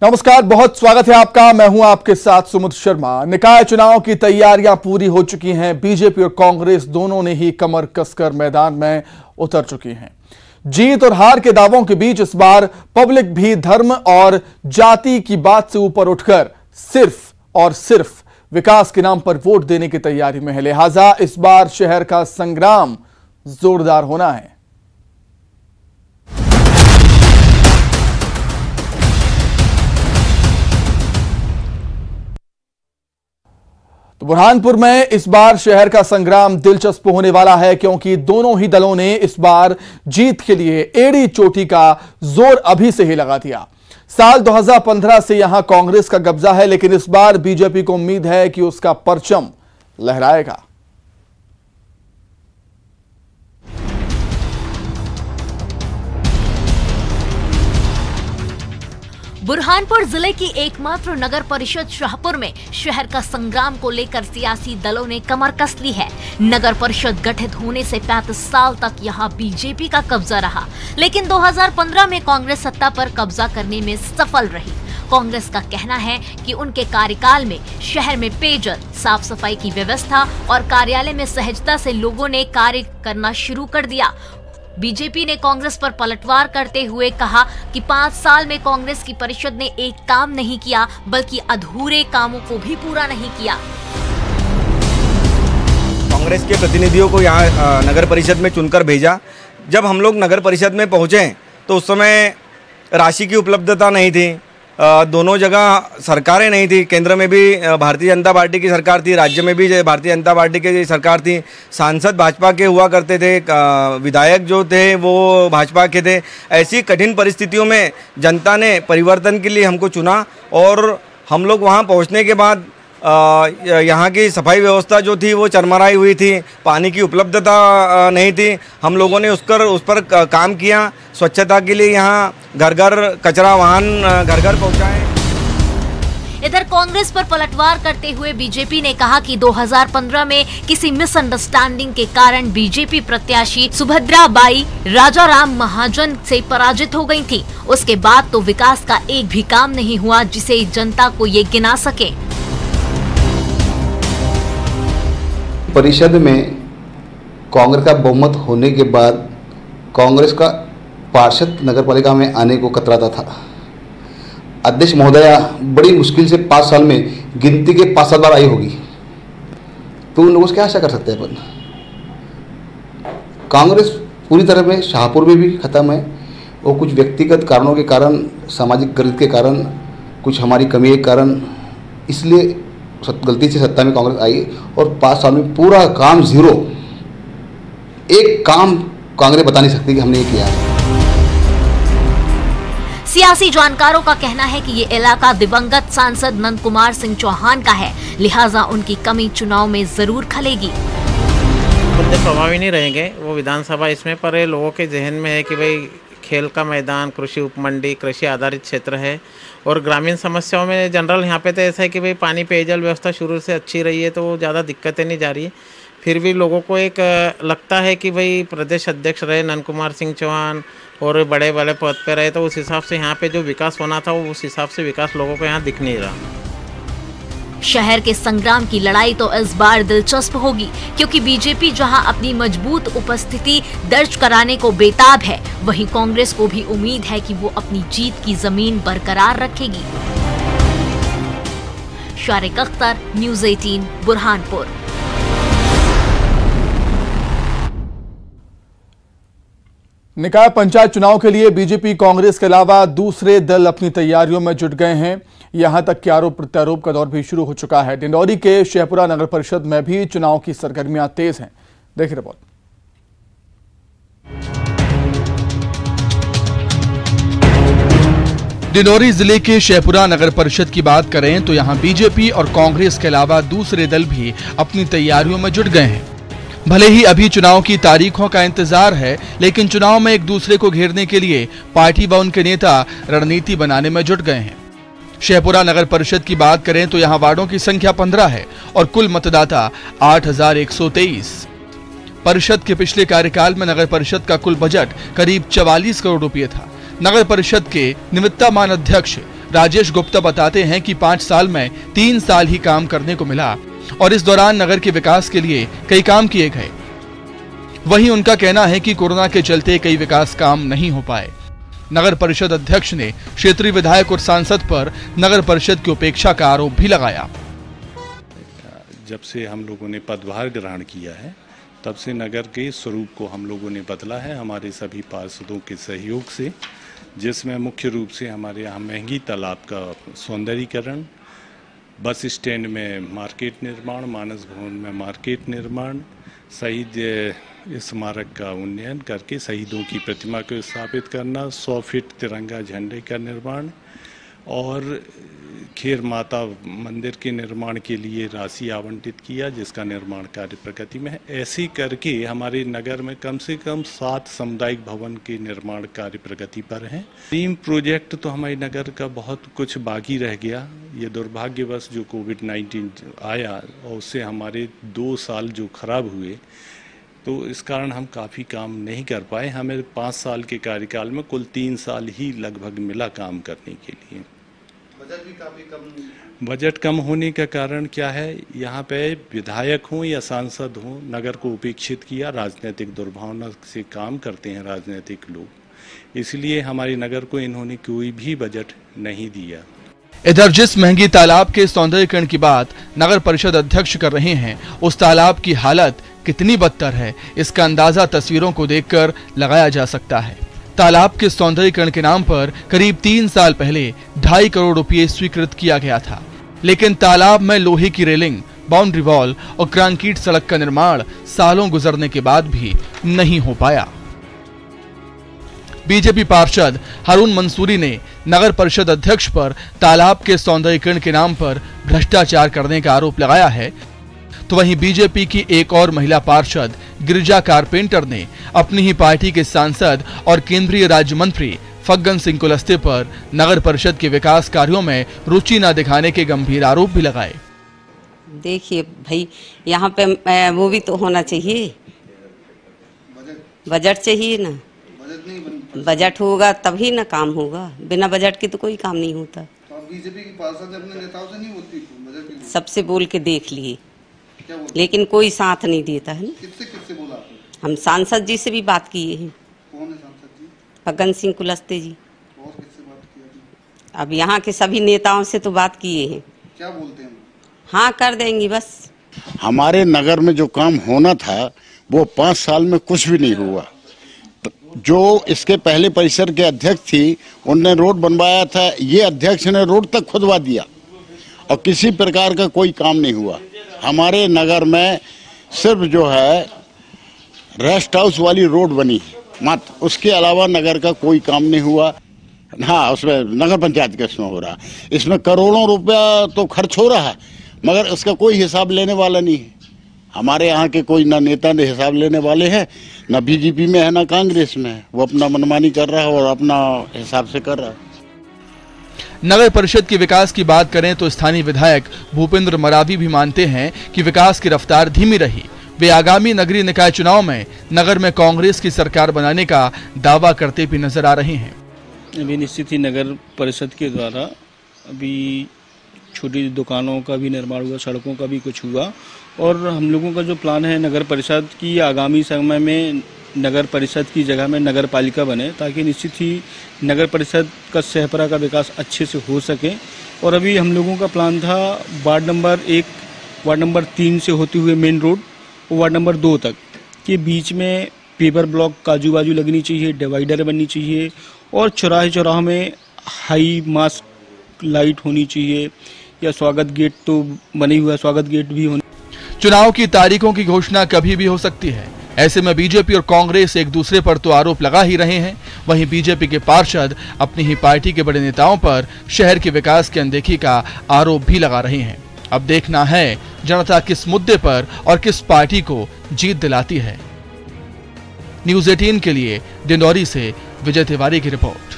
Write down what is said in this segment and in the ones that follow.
नमस्कार, बहुत स्वागत है आपका। मैं हूं आपके साथ सुमित शर्मा। निकाय चुनाव की तैयारियां पूरी हो चुकी हैं। बीजेपी और कांग्रेस दोनों ने ही कमर कसकर मैदान में उतर चुकी हैं। जीत और हार के दावों के बीच इस बार पब्लिक भी धर्म और जाति की बात से ऊपर उठकर सिर्फ और सिर्फ विकास के नाम पर वोट देने की तैयारी में है। लिहाजा इस बार शहर का संग्राम जोरदार होना है। तो बुरहानपुर में इस बार शहर का संग्राम दिलचस्प होने वाला है, क्योंकि दोनों ही दलों ने इस बार जीत के लिए एड़ी चोटी का जोर अभी से ही लगा दिया। साल 2015 से यहां कांग्रेस का कब्जा है, लेकिन इस बार बीजेपी को उम्मीद है कि उसका परचम लहराएगा। बुरहानपुर जिले की एकमात्र नगर परिषद शाहपुर में शहर का संग्राम को लेकर सियासी दलों ने कमर कस ली है। नगर परिषद गठित होने से 35 साल तक यहां बीजेपी का कब्जा रहा, लेकिन 2015 में कांग्रेस सत्ता पर कब्जा करने में सफल रही। कांग्रेस का कहना है कि उनके कार्यकाल में शहर में पेयजल, साफ सफाई की व्यवस्था और कार्यालय में सहजता से लोगों ने कार्य करना शुरू कर दिया। बीजेपी ने कांग्रेस पर पलटवार करते हुए कहा कि 5 साल में कांग्रेस की परिषद ने एक काम नहीं किया, बल्कि अधूरे कामों को भी पूरा नहीं किया। कांग्रेस के प्रतिनिधियों को यहाँ नगर परिषद में चुनकर भेजा। जब हम लोग नगर परिषद में पहुँचे तो उस समय राशि की उपलब्धता नहीं थी। दोनों जगह सरकारें नहीं थी। केंद्र में भी भारतीय जनता पार्टी की सरकार थी, राज्य में भी भारतीय जनता पार्टी की सरकार थी। सांसद भाजपा के हुआ करते थे, विधायक जो थे वो भाजपा के थे। ऐसी कठिन परिस्थितियों में जनता ने परिवर्तन के लिए हमको चुना और हम लोग वहाँ पहुँचने के बाद यहाँ की सफाई व्यवस्था जो थी वो चरमराई हुई थी, पानी की उपलब्धता नहीं थी। हम लोगों ने उस पर काम किया। स्वच्छता के लिए यहाँ घर घर कचरा वाहन घर घर पहुँचाए। इधर कांग्रेस पर पलटवार करते हुए बीजेपी ने कहा कि 2015 में किसी मिसअंडरस्टैंडिंग के कारण बीजेपी प्रत्याशी सुभद्रा बाई राजाराम महाजन से पराजित हो गई थी। उसके बाद तो विकास का एक भी काम नहीं हुआ जिसे जनता को ये गिना सके। परिषद में कांग्रेस का बहुमत होने के बाद कांग्रेस का पार्षद नगरपालिका में आने को कतराता था। अध्यक्ष महोदया बड़ी मुश्किल से 5 साल में गिनती के 5-7 बार आई होगी, तो उन लोगों से क्या आशा कर सकते हैं अपन। कांग्रेस पूरी तरह में शाहपुर में भी खत्म है। वो कुछ व्यक्तिगत कारणों के कारण, सामाजिक गलती के कारण, कुछ हमारी कमी के कारण, इसलिए गलती से सत्ता में कांग्रेस आई और 5 साल में पूरा काम जीरो। एक काम कांग्रेस बता नहीं सकती कि हमने ये किया है। सियासी जानकारों का कहना है कि ये इलाका दिवंगत सांसद नंद कुमार सिंह चौहान का है, लिहाजा उनकी कमी चुनाव में जरूर खलेगी। मुद्दे प्रभावी नहीं रहेंगे वो विधानसभा इसमें, पर लोगों के जहन में है कि भाई खेल का मैदान, कृषि उपमंडी, कृषि आधारित क्षेत्र है और ग्रामीण समस्याओं में जनरल यहाँ पे तो ऐसा है कि भाई पानी पेयजल व्यवस्था शुरू से अच्छी रही है, तो ज़्यादा दिक्कतें नहीं जा रही है। फिर भी लोगों को एक लगता है कि भाई प्रदेश अध्यक्ष रहे नंद कुमार सिंह चौहान और बड़े बड़े पद पे रहे, तो उस हिसाब से यहाँ पे जो विकास होना था वो उस हिसाब से विकास लोगों को यहाँ दिख नहीं रहा। शहर के संग्राम की लड़ाई तो इस बार दिलचस्प होगी, क्योंकि बीजेपी जहां अपनी मजबूत उपस्थिति दर्ज कराने को बेताब है, वहीं कांग्रेस को भी उम्मीद है कि वो अपनी जीत की जमीन बरकरार रखेगी। शारिक अख्तर, न्यूज़ 18, बुरहानपुर। निकाय पंचायत चुनाव के लिए बीजेपी, कांग्रेस के अलावा दूसरे दल अपनी तैयारियों में जुट गए हैं। यहां तक कि आरोप प्रत्यारोप का दौर भी शुरू हो चुका है। डिंडौरी के शहपुरा नगर परिषद में भी चुनाव की सरगर्मियां तेज हैं। देखिए रिपोर्ट। डिंडौरी जिले के शहपुरा नगर परिषद की बात करें तो यहां बीजेपी और कांग्रेस के अलावा दूसरे दल भी अपनी तैयारियों में जुट गए हैं। भले ही अभी चुनाव की तारीखों का इंतजार है, लेकिन चुनाव में एक दूसरे को घेरने के लिए पार्टी व उनके नेता रणनीति बनाने में जुट गए हैं। शहपुरा नगर परिषद की बात करें तो यहां वार्डों की संख्या 15 है और कुल मतदाता 8123। परिषद के पिछले कार्यकाल में नगर परिषद का कुल बजट करीब 44 करोड़ रुपए था। नगर परिषद के निमित्तामान अध्यक्ष राजेश गुप्ता बताते हैं कि 5 साल में 3 साल ही काम करने को मिला और इस दौरान नगर के विकास के लिए कई काम किए गए। वहीं उनका कहना है कि कोरोना के चलते कई विकास काम नहीं हो पाए। नगर परिषद अध्यक्ष ने क्षेत्रीय विधायक और सांसद पर नगर परिषद की उपेक्षा का आरोप भी लगाया। जब से हम लोगों ने पदभार ग्रहण किया है तब से नगर के स्वरूप को हम लोगों ने बदला है हमारे सभी पार्षदों के सहयोग से, जिसमें मुख्य रूप से हमारे यहाँ महंगी तालाब का सौंदर्यीकरण, बस स्टैंड में मार्केट निर्माण, मानस भवन में मार्केट निर्माण, शहीद स्मारक का उन्नयन करके शहीदों की प्रतिमा को स्थापित करना, 100 फीट तिरंगा झंडे का निर्माण और खेर माता मंदिर के निर्माण के लिए राशि आवंटित किया, जिसका निर्माण कार्य प्रगति में है। ऐसे करके हमारे नगर में कम से कम 7 सामुदायिक भवन के निर्माण कार्य प्रगति पर हैं। ड्रीम प्रोजेक्ट तो हमारे नगर का बहुत कुछ बाकी रह गया। ये दुर्भाग्यवश जो कोविड-19 आया और उससे हमारे 2 साल जो खराब हुए, तो इस कारण हम काफ़ी काम नहीं कर पाए। हमें 5 साल के कार्यकाल में कुल 3 साल ही लगभग मिला काम करने के लिए। बजट भी काफी कम। बजट कम होने का कारण क्या है? यहाँ पे विधायक हों या सांसद हों, नगर को उपेक्षित किया। राजनीतिक दुर्भावना से काम करते हैं राजनीतिक लोग, इसलिए हमारे नगर को इन्होंने कोई भी बजट नहीं दिया। इधर जिस महंगी तालाब के सौंदर्यीकरण की बात नगर परिषद अध्यक्ष कर रहे हैं, उस तालाब की हालत कितनी बदतर है, इसका अंदाजा तस्वीरों को देखकर लगाया जा सकता है। तालाब के सौंदर्यीकरण के नाम पर करीब 3 साल पहले 2.5 करोड़ रुपए स्वीकृत किया गया था, लेकिन तालाब में लोहे की रेलिंग, बाउंड्री वॉल और कंक्रीट सड़क का निर्माण सालों गुजरने के बाद भी नहीं हो पाया। बीजेपी पार्षद हारून मंसूरी ने नगर परिषद अध्यक्ष पर तालाब के सौंदर्यीकरण के नाम पर भ्रष्टाचार करने का आरोप लगाया है, तो वहीं बीजेपी की एक और महिला पार्षद गिरिजा कारपेंटर ने अपनी ही पार्टी के सांसद और केंद्रीय राज्य मंत्री फग्गन सिंह कुलस्ते पर नगर परिषद के विकास कार्यों में रुचि न दिखाने के गंभीर आरोप भी लगाए। देखिए भाई, यहाँ पे वो भी तो होना चाहिए, बजट चाहिए ना। बजट होगा तभी ना काम होगा, बिना बजट के तो कोई काम नहीं होता। तो बीजेपी की पार्षद अपने नेताओं से नहीं बोलती बजट की? सबसे बोल के देख लिए, लेकिन कोई साथ नहीं देता है ना। किससे बोला आपने? हम सांसद जी से भी बात किए हैं। कौन है सांसद जी? फग्गन सिंह कुलस्ते जी। और किससे बात की? अब यहाँ के सभी नेताओं से तो बात किए हैं। क्या बोलते हैं? हाँ कर देंगे बस। हमारे नगर में जो काम होना था वो 5 साल में कुछ भी नहीं हुआ। जो इसके पहले परिसर के अध्यक्ष थी उनने रोड बनवाया था, ये अध्यक्ष ने रोड तक खुदवा दिया और किसी प्रकार का कोई काम नहीं हुआ। हमारे नगर में सिर्फ जो है रेस्ट हाउस वाली रोड बनी है मात्र, उसके अलावा नगर का कोई काम नहीं हुआ। हाँ, उसमें नगर पंचायत के इसमें हो रहा, इसमें करोड़ों रुपया तो खर्च हो रहा है, मगर उसका कोई हिसाब लेने वाला नहीं है। हमारे यहाँ के कोई ना नेता ने हिसाब लेने वाले हैं, ना बीजेपी में है ना कांग्रेस में है। वो अपना मनमानी कर रहा है और अपना हिसाब से कर रहा है। नगर परिषद के विकास की बात करें तो स्थानीय विधायक भूपेंद्र मरावी भी मानते हैं कि विकास की रफ्तार धीमी रही। वे आगामी नगरीय निकाय चुनाव में नगर में कांग्रेस की सरकार बनाने का दावा करते भी नजर आ रहे हैं। अभी निश्चित ही नगर परिषद के द्वारा अभी छोटी दुकानों का भी निर्माण हुआ, सड़कों का भी कुछ हुआ, और हम लोगों का जो प्लान है नगर परिषद की आगामी समय में नगर परिषद की जगह में नगर पालिका बने, ताकि निश्चित ही नगर परिषद का सहपरा का विकास अच्छे से हो सके। और अभी हम लोगों का प्लान था वार्ड नंबर 1, वार्ड नंबर 3 से होते हुए मेन रोड और वार्ड नंबर 2 तक के बीच में पेपर ब्लॉक काजू बाजू लगनी चाहिए, डिवाइडर बननी चाहिए और चौराहे चौराहों में हाई मास्क लाइट होनी चाहिए, या स्वागत गेट तो बने हुआ, स्वागत गेट भी होने। चुनाव की तारीखों की घोषणा कभी भी हो सकती है, ऐसे में बीजेपी और कांग्रेस एक दूसरे पर तो आरोप लगा ही रहे हैं, वहीं बीजेपी के पार्षद अपनी ही पार्टी के बड़े नेताओं पर शहर के विकास की अनदेखी का आरोप भी लगा रहे हैं। अब देखना है जनता किस मुद्दे पर और किस पार्टी को जीत दिलाती है। न्यूज़ 18 के लिए डिंडौरी से विजय तिवारी की रिपोर्ट।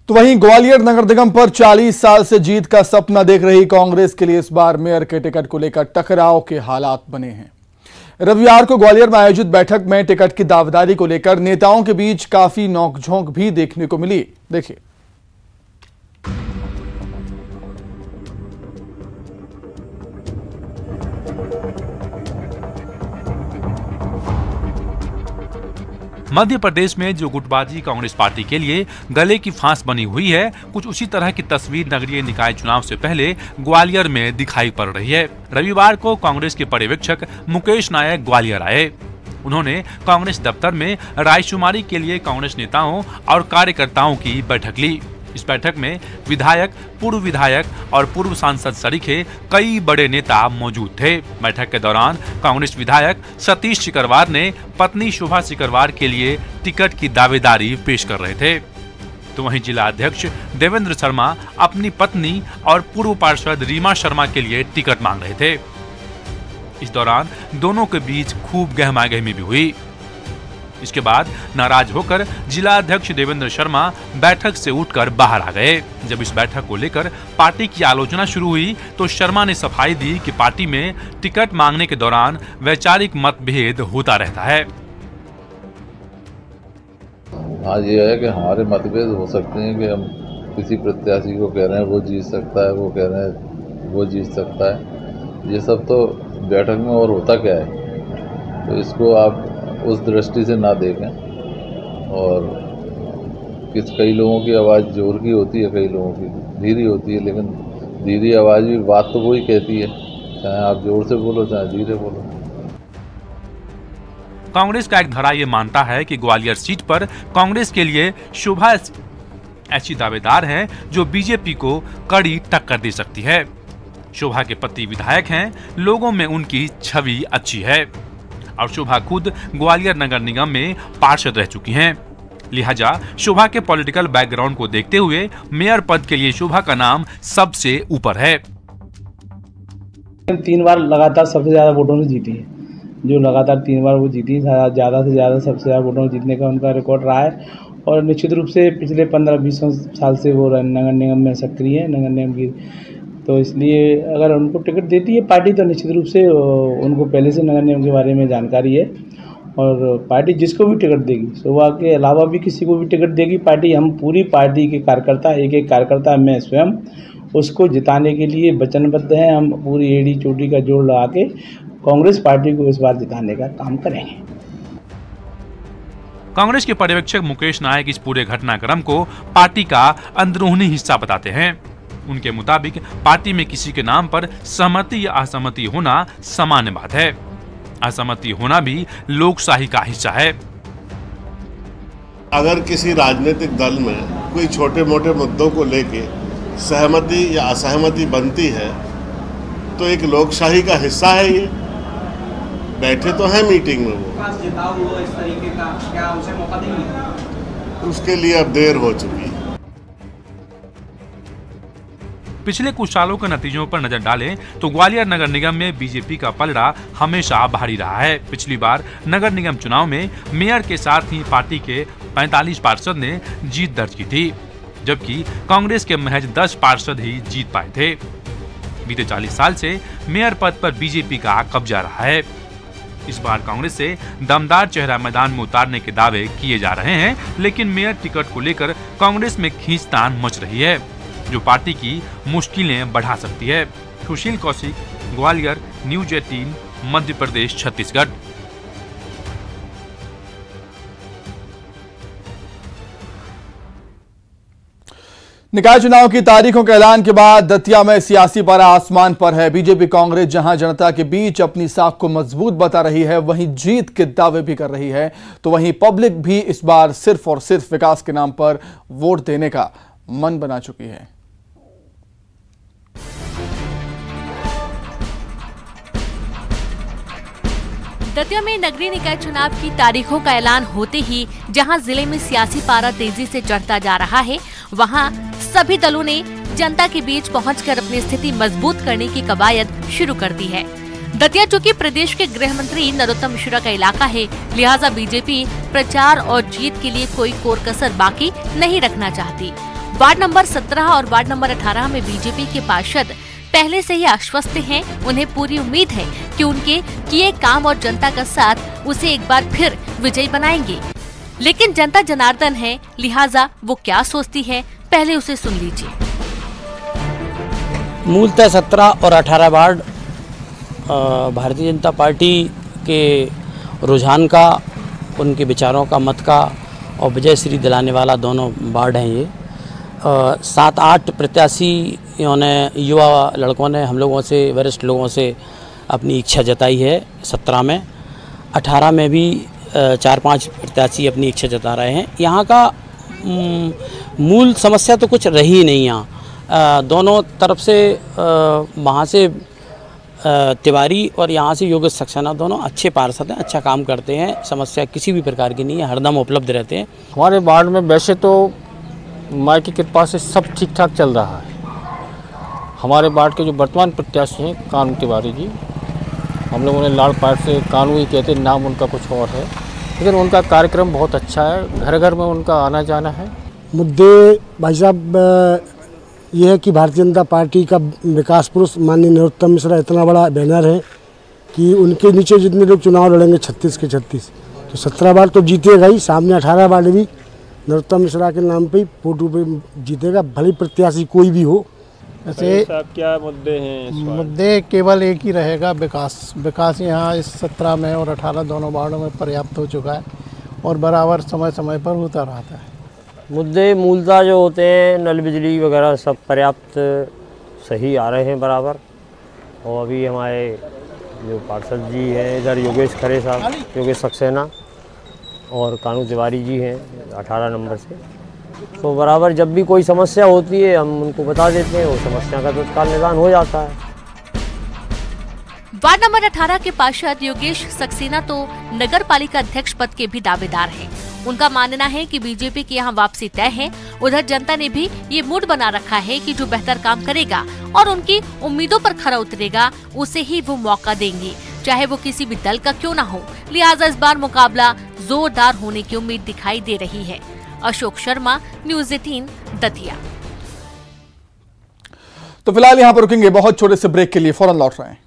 तो वहीं ग्वालियर नगर निगम पर 40 साल से जीत का सपना देख रही कांग्रेस के लिए इस बार मेयर के टिकट को लेकर टकराव के हालात बने हैं। रविवार को ग्वालियर में आयोजित बैठक में टिकट की दावेदारी को लेकर नेताओं के बीच काफी नोकझोंक भी देखने को मिली। देखिए। मध्य प्रदेश में जो गुटबाजी कांग्रेस पार्टी के लिए गले की फांस बनी हुई है, कुछ उसी तरह की तस्वीर नगरीय निकाय चुनाव से पहले ग्वालियर में दिखाई पड़ रही है। रविवार को कांग्रेस के पर्यवेक्षक मुकेश नायक ग्वालियर आए। उन्होंने कांग्रेस दफ्तर में रायशुमारी के लिए कांग्रेस नेताओं और कार्यकर्ताओं की बैठक ली। इस बैठक में विधायक, पूर्व विधायक और पूर्व सांसद सरीखे कई बड़े नेता मौजूद थे। बैठक के दौरान कांग्रेस विधायक सतीश सिकरवार ने पत्नी शोभा सिकरवार के लिए टिकट की दावेदारी पेश कर रहे थे, तो वहीं जिला अध्यक्ष देवेंद्र शर्मा अपनी पत्नी और पूर्व पार्षद रीमा शर्मा के लिए टिकट मांग रहे थे। इस दौरान दोनों के बीच खूब गहमागहमी भी हुई। इसके बाद नाराज होकर जिला अध्यक्ष देवेंद्र शर्मा बैठक से उठकर बाहर आ गए। जब इस बैठक को लेकर पार्टी की आलोचना शुरू हुई तो शर्मा ने सफाई दी कि पार्टी में टिकट मांगने के दौरान वैचारिक मतभेद होता रहता है। हाँ, ये है कि हमारे मतभेद हो सकते हैं कि हम किसी प्रत्याशी को कह रहे हैं वो जीत सकता है, वो कह रहे हैं वो जीत सकता है। ये सब तो बैठक में और होता क्या है, तो इसको आप उस दृष्टि से ना देखें। और कई लोगों की आवाज़ जोर की होती है, कई लोगों की धीरी होती है, लेकिन धीरी आवाज़ भी बात तो वही कहती है, चाहे आप जोर से बोलो चाहे धीरे बोलो। कांग्रेस का एक धड़ा ये मानता है कि ग्वालियर सीट पर कांग्रेस के लिए शोभा ऐसी दावेदार हैं जो बीजेपी को कड़ी टक्कर दे सकती है। शोभा के पति विधायक हैं, लोगों में उनकी छवि अच्छी है और शोभा खुद ग्वालियर नगर निगम में पार्षद रह चुकी हैं। लिहाजा शोभा के पॉलिटिकल बैकग्राउंड को देखते हुए मेयर पद के लिए शोभा का नाम सबसे ऊपर है। 3 बार लगातार सबसे ज्यादा वोटों से जीती है, जो लगातार 3 बार वो जीती, ज्यादा से ज्यादा सबसे ज्यादा वोटों से जीतने का उनका रिकॉर्ड रहा है। और निश्चित रूप से पिछले 15-20 साल से वो नगर निगम में सक्रिय है, नगर निगम की, तो इसलिए अगर उनको टिकट देती है पार्टी तो निश्चित रूप से उनको पहले से नगर निगम के बारे में जानकारी है। और पार्टी जिसको भी टिकट देगी, शोभा के अलावा भी किसी को भी टिकट देगी पार्टी, हम पूरी पार्टी के कार्यकर्ता, एक कार्यकर्ता मैं स्वयं उसको जिताने के लिए वचनबद्ध हैं। हम पूरी एड़ी चोटी का जोड़ लगा के कांग्रेस पार्टी को इस बार जिताने का काम करेंगे। कांग्रेस के पर्यवेक्षक मुकेश नायक इस पूरे घटनाक्रम को पार्टी का अंदरूनी हिस्सा बताते हैं। उनके मुताबिक पार्टी में किसी के नाम पर सहमति या असहमति होना सामान्य बात है। असहमति होना भी लोकशाही का हिस्सा है। अगर किसी राजनीतिक दल में कोई छोटे मोटे मुद्दों को लेके सहमति या असहमति बनती है तो एक लोकशाही का हिस्सा है। ये बैठे तो हैं मीटिंग में, वो इस तरीके का क्या उसे मौका देंगे? उसके लिए अब देर हो चुकी है। पिछले कुछ सालों के नतीजों पर नजर डालें तो ग्वालियर नगर निगम में बीजेपी का पलड़ा हमेशा भारी रहा है। पिछली बार नगर निगम चुनाव में मेयर के साथ ही पार्टी के 45 पार्षद ने जीत दर्ज की थी, जबकि कांग्रेस के महज 10 पार्षद ही जीत पाए थे। बीते 40 साल से मेयर पद पर बीजेपी का कब्जा रहा है। इस बार कांग्रेस से दमदार चेहरा मैदान में उतारने के दावे किए जा रहे हैं, लेकिन मेयर टिकट को लेकर कांग्रेस में खींचतान मच रही है, जो पार्टी की मुश्किलें बढ़ा सकती है। सुशील कौशिक, ग्वालियर, न्यूज 18, मध्य प्रदेश, छत्तीसगढ़। निकाय चुनाव की तारीखों के ऐलान के बाद दतिया में सियासी पारा आसमान पर है। बीजेपी कांग्रेस जहां जनता के बीच अपनी साख को मजबूत बता रही है, वहीं जीत के दावे भी कर रही है, तो वहीं पब्लिक भी इस बार सिर्फ और सिर्फ विकास के नाम पर वोट देने का मन बना चुकी है। दतिया में नगरीय निकाय चुनाव की तारीखों का ऐलान होते ही जहां जिले में सियासी पारा तेजी से चढ़ता जा रहा है, वहां सभी दलों ने जनता के बीच पहुंचकर अपनी स्थिति मजबूत करने की कवायद शुरू कर दी है। दतिया चूंकि प्रदेश के गृह मंत्री नरोत्तम मिश्रा का इलाका है, लिहाजा बीजेपी प्रचार और जीत के लिए कोई कोर कसर बाकी नहीं रखना चाहती। वार्ड नंबर 17 और वार्ड नंबर 18 में बीजेपी के पार्षद पहले से ही आश्वस्त हैं। उन्हें पूरी उम्मीद है कि उनके किए काम और जनता का साथ उसे एक बार फिर विजयी बनाएंगे। लेकिन जनता जनार्दन है, लिहाजा वो क्या सोचती है, पहले उसे सुन लीजिए। मूलतः 17 और 18 वार्ड भारतीय जनता पार्टी के रुझान का, उनके विचारों का, मत का और विजय श्री दिलाने वाला दोनों वार्ड हैं ये। 7-8 प्रत्याशियों ने, युवा लड़कों ने हम लोगों से, वरिष्ठ लोगों से अपनी इच्छा जताई है 17 में। 18 में भी 4-5 प्रत्याशी अपनी इच्छा जता रहे हैं। यहाँ का मूल समस्या तो कुछ रही नहीं। यहाँ दोनों तरफ से, वहाँ से तिवारी और यहाँ से योगेश सक्सेना दोनों अच्छे पार्षद हैं, अच्छा काम करते हैं, समस्या किसी भी प्रकार की नहीं है, हरदम उपलब्ध रहते हैं। हमारे वार्ड में वैसे तो माँ की कृपा से सब ठीक ठाक चल रहा है। हमारे वार्ड के जो वर्तमान प्रत्याशी हैं कानू तिवारी जी, हम लोगों ने लाल पार्ट से कानू ही कहते, नाम उनका कुछ और है, लेकिन उनका कार्यक्रम बहुत अच्छा है, घर घर में उनका आना जाना है। मुद्दे भाई साहब ये है कि भारतीय जनता पार्टी का विकास पुरुष माननीय नरोत्तम मिश्रा इतना बड़ा बैनर है कि उनके नीचे जितने लोग चुनाव लड़ेंगे 36 के 36, तो 17 बार तो जीतेगा ही, सामने 18 बार भी नरोत्तम मिश्रा के नाम पे ही फोटो पे जीतेगा, भले प्रत्याशी कोई भी हो। ऐसे क्या मुद्दे हैं? मुद्दे केवल एक ही रहेगा, विकास। विकास यहाँ इस 17 में और 18 दोनों वार्डों में पर्याप्त हो चुका है और बराबर समय समय पर होता रहता है। मुद्दे मूलतः जो होते हैं, नल बिजली वगैरह सब पर्याप्त सही आ रहे हैं बराबर। और अभी हमारे जो पार्षद जी हैं इधर, योगेश खरे साहब, योगेश सक्सेना और कानू तिवारी जी हैं 18 नंबर से, तो बराबर जब भी कोई समस्या होती है हम उनको बता देते हैं, वो समस्या का तत्काल निदान हो जाता है। वार्ड नंबर 18 के पार्षद योगेश सक्सेना तो नगर पालिका अध्यक्ष पद के भी दावेदार हैं। उनका मानना है कि बीजेपी की यहाँ वापसी तय है। उधर जनता ने भी ये मूड बना रखा है कि जो बेहतर काम करेगा और उनकी उम्मीदों पर खरा उतरेगा, उसे ही वो मौका देंगे, चाहे वो किसी भी दल का क्यों ना हो। लिहाजा इस बार मुकाबला जोरदार होने की उम्मीद दिखाई दे रही है। अशोक शर्मा, न्यूज़ 18 दतिया। तो फिलहाल यहाँ पर रुकेंगे, बहुत छोटे से ब्रेक के लिए, फौरन लौट रहे हैं।